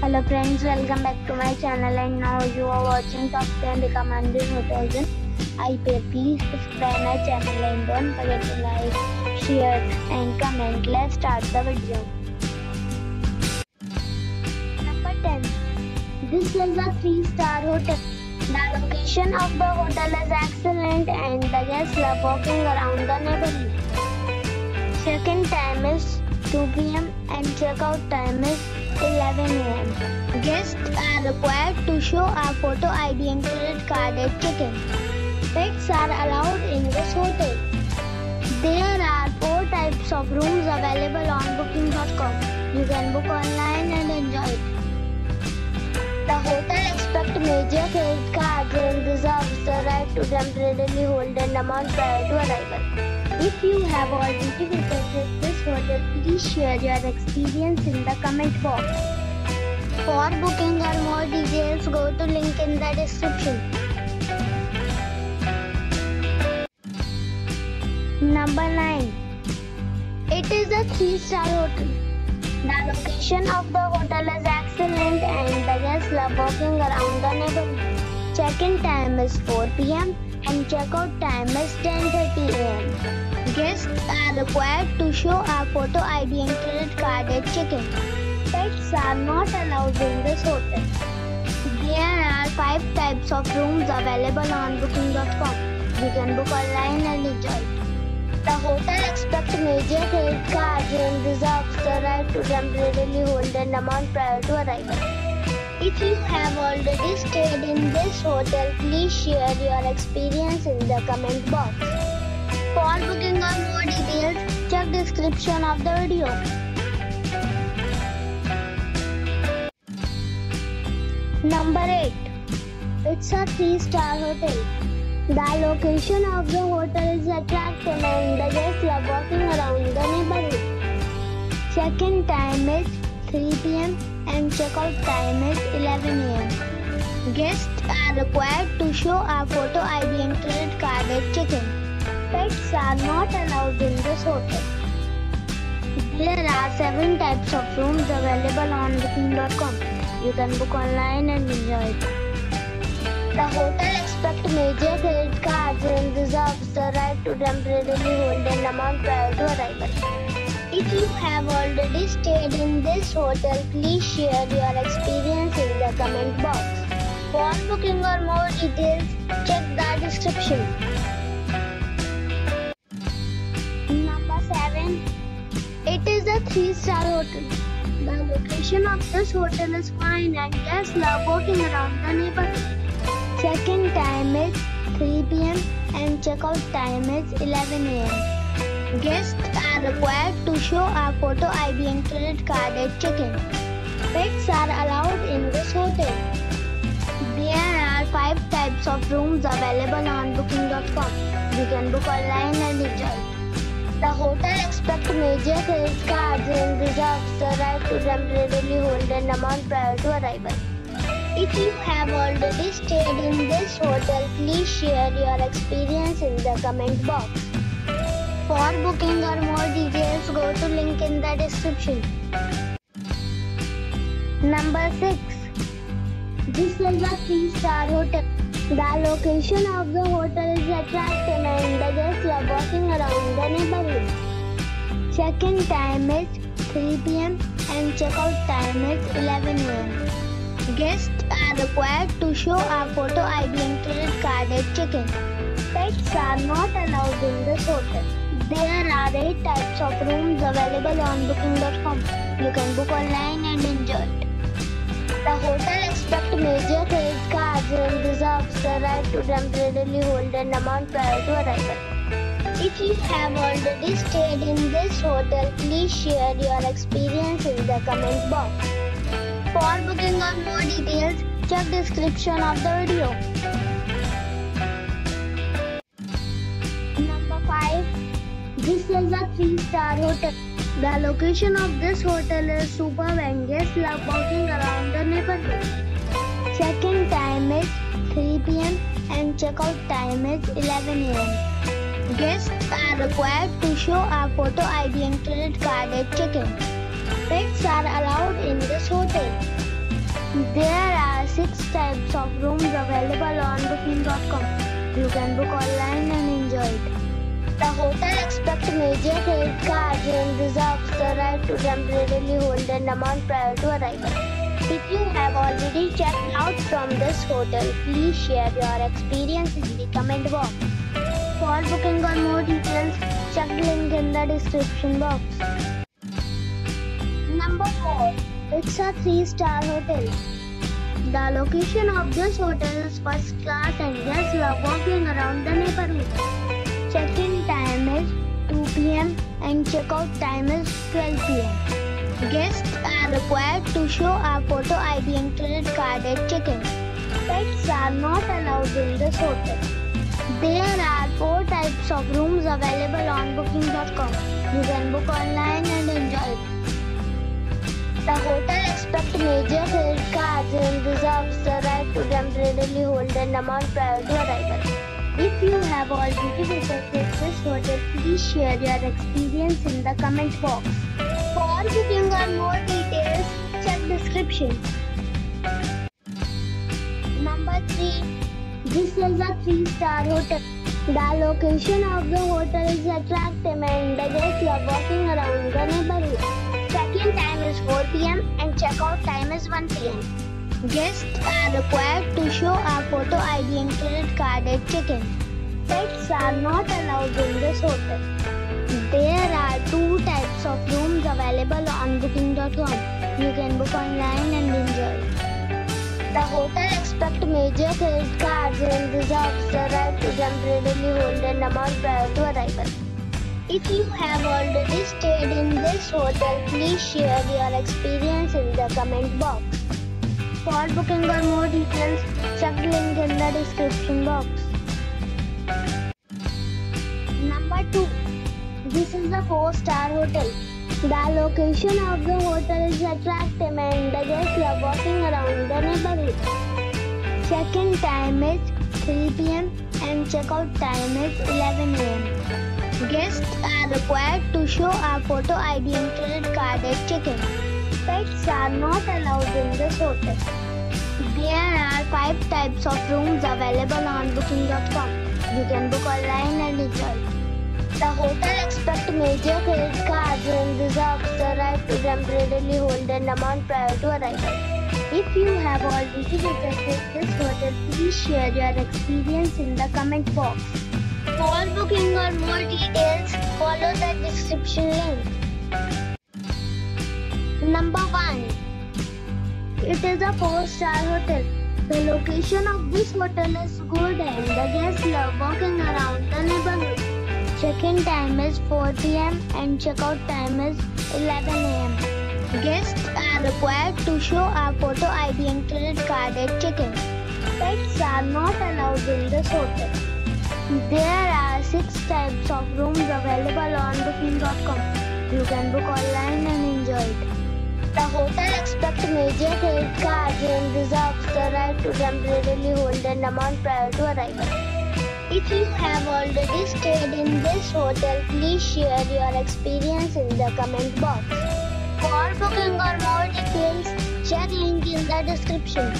Hello friends, welcome back to my channel and now you are watching top 10 recommended hotels in IPL. Please subscribe my channel and don't forget to like, share and comment. Let's start the video. Number 10. This is a 3-star hotel. The location of the hotel is excellent and the guests love walking around the neighborhood. Check-in time is 2 p.m. and check-out time is 11 a.m. Guests are required to show a photo ID and credit card at check-in. Pets are allowed in this hotel. There are 4 types of rooms available on booking.com. You can book online and enjoy it. The hotel accepts major credit cards and reserves the right to temporarily hold an amount prior to arrival. If you have already visited this hotel, please share your experience in the comment box. For booking or more details, go to link in the description. Number 9. It is a 3-star hotel. The location of the hotel is excellent and the guests love walking around the neighborhood. Check-in time is 4 p.m. and check-out time is 10:30 a.m. Guests are required to show a photo ID and credit card at check-in. Pets are not allowed in this hotel. There are 5 types of rooms available on booking.com. You can book online and enjoy it. The hotel accepts major credit cards and reserves the right to temporarily hold an amount prior to arrival. If you have already stayed in this hotel, please share your experience in the comment box. For booking or more details, check description of the video. Number 8. It's a 3-star hotel. The location of the hotel is attractive and the guests love walking around the neighborhood. Check-in time is 3 p.m. and check-out time is 11 a.m. Guests are required to show a photo ID and credit card at check-in. Pets are not allowed in this hotel. There are 7 types of rooms available on booking.com. You can book online and enjoy it. The hotel accepts major credit cards and reserves the right to temporarily hold an amount prior to arrival. If you have already stayed in this hotel, please share your experience in the comment box. For booking or more details, check the description. Number 7. It is a 3-star hotel. The location of this hotel is fine and guests love walking around the neighborhood. Check-in time is 3 p.m. and check-out time is 11 a.m. Guests are required to show a photo ID and credit card at check-in. Pets are allowed in this hotel. There are 5 types of rooms available on booking.com. You can book online and enjoy it. The hotel accepts major credit cards and reserves the right to temporarily hold an amount prior to arrival. If you have already stayed in this hotel, please share your experience in the comment box. For booking or more details, go to link in the description. Number 6. This is a 3-star hotel. The location of the hotel is attractive and the guests love walking around the neighborhood. Check-in time is 3 p.m. and check-out time is 11 a.m. Guests are required to show a photo ID and credit card at check-in. Pets are not allowed in this hotel. There are 8 types of rooms available on booking.com. You can book online and enjoy it. The hotel accepts major credit cards and reserves the right to temporarily hold an amount prior to arrival. If you have already stayed in this hotel, please share your experience in the comment box. For booking or more details, check description of the video. Number 5. This is a 3-star hotel. The location of this hotel is superb and guests love walking around the neighborhood. Check-in time is 3 p.m. and check-out time is 11 a.m. Guests are required to show a photo ID and credit card at check-in. Pets are allowed in this hotel. There are 6 types of rooms available on booking.com. You can book online and enjoy it. The hotel accepts major credit cards and reserves the right to temporarily hold an amount prior to arrival. If you have already checked out from this hotel, please share your experience in the comment box. For booking or more details, check the link in the description box. Number 4. It's a 3-star hotel. The location of this hotel is first class and guests love walking around the neighborhood. Check-in time is 2 p.m. and check-out time is 12 p.m. Guests are required to show a photo ID and credit card at check-in. Pets are not allowed in this hotel. There are 4 types of rooms available on booking.com. You can book online and enjoy it. The hotel accepts major credit cards and reserves the right to temporarily hold an amount prior to arrival. If you have already visited this hotel, please share your experience in the comment box. For booking or more details, check description. Number 3. This is a 3-star hotel. The location of the hotel is attractive and the guests love walking around the neighborhood. Check-in time is 4 p.m. and check-out time is 1 p.m. Guests are required to show a photo ID and credit card at check-in. Pets are not allowed in this hotel. There are 2 types of rooms available on booking.com. You can book online and enjoy it. The hotel accepts major credit cards and reserves the right to temporarily hold an amount prior to arrival. If you have already stayed in this hotel, please share your experience in the comment box. For booking or more details, check the link in the description box. Number 2. This is a 4-star hotel. The location of the hotel is attractive and the guests love walking around the neighborhood. Check-in time is 3 p.m. and check-out time is 11 a.m. Guests are required to show a photo ID and credit card at check-in. Pets are not allowed in this hotel. There are 5 types of rooms available on booking.com. You can book online and enjoy it. The hotel accepts major credit cards and reserves the right to temporarily hold an amount prior to arrival. If you have already visited this hotel, please share your experience in the comment box. For booking or more details, follow the description link. Number 1. It is a 4-star hotel. The location of this hotel is good and the guests love walking around the neighborhood. Check-in time is 4 p.m. and check-out time is 11 a.m. Guests are required to show a photo ID and credit card at check-in. Pets are not allowed in this hotel. There are 6 types of rooms available on booking.com. You can book online and enjoy it. The hotel accepts major credit cards and reserves the right to temporarily hold an amount prior to arrival. If you have already stayed in this hotel, please share your experience in the comment box. For booking or more details, check link in the description.